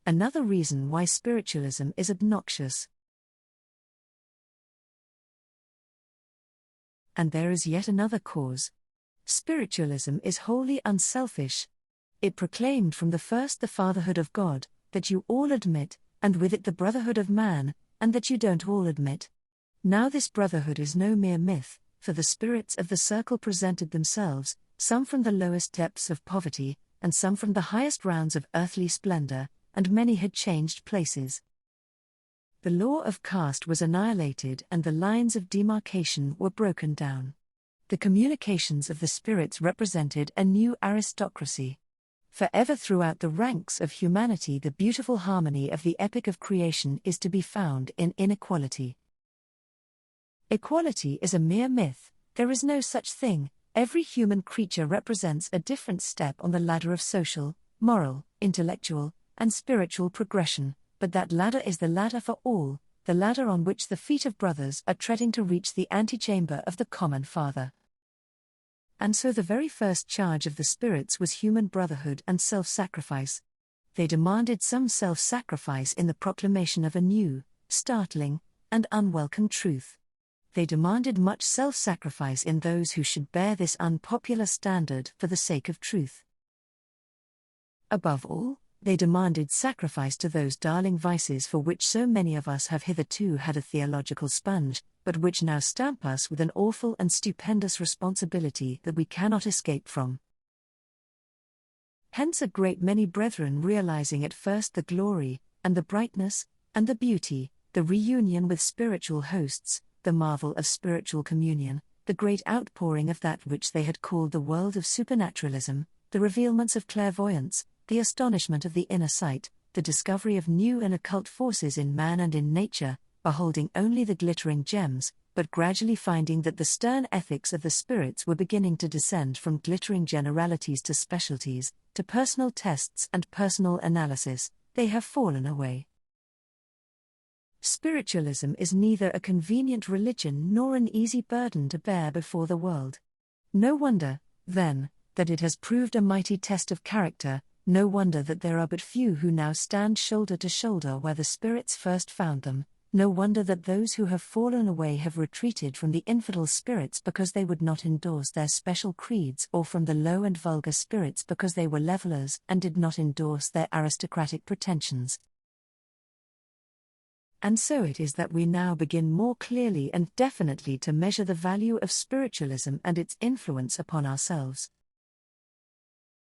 Another reason why spiritualism is obnoxious. And there is yet another cause. Spiritualism is wholly unselfish. It proclaimed from the first the fatherhood of God, that you all admit, and with it the brotherhood of man, and that you don't all admit. Now this brotherhood is no mere myth, for the spirits of the circle presented themselves, some from the lowest depths of poverty, and some from the highest rounds of earthly splendor, and many had changed places. The law of caste was annihilated and the lines of demarcation were broken down. The communications of the spirits represented a new aristocracy. Forever throughout the ranks of humanity the beautiful harmony of the epic of creation is to be found in inequality. Equality is a mere myth, there is no such thing. Every human creature represents a different step on the ladder of social, moral, intellectual, and spiritual progression, but that ladder is the ladder for all, the ladder on which the feet of brothers are treading to reach the antechamber of the common Father. And so the very first charge of the spirits was human brotherhood and self-sacrifice. They demanded some self-sacrifice in the proclamation of a new, startling, and unwelcome truth. They demanded much self-sacrifice in those who should bear this unpopular standard for the sake of truth. Above all, they demanded sacrifice to those darling vices for which so many of us have hitherto had a theological sponge, but which now stamp us with an awful and stupendous responsibility that we cannot escape from. Hence a great many brethren realizing at first the glory, and the brightness, and the beauty, the reunion with spiritual hosts, the marvel of spiritual communion, the great outpouring of that which they had called the world of supernaturalism, the revealments of clairvoyance, the astonishment of the inner sight, the discovery of new and occult forces in man and in nature, beholding only the glittering gems, but gradually finding that the stern ethics of the spirits were beginning to descend from glittering generalities to specialties, to personal tests and personal analysis, they have fallen away. Spiritualism is neither a convenient religion nor an easy burden to bear before the world. No wonder, then, that it has proved a mighty test of character. No wonder that there are but few who now stand shoulder to shoulder where the spirits first found them. No wonder that those who have fallen away have retreated from the infidel spirits because they would not endorse their special creeds, or from the low and vulgar spirits because they were levelers and did not endorse their aristocratic pretensions. And so it is that we now begin more clearly and definitely to measure the value of spiritualism and its influence upon ourselves.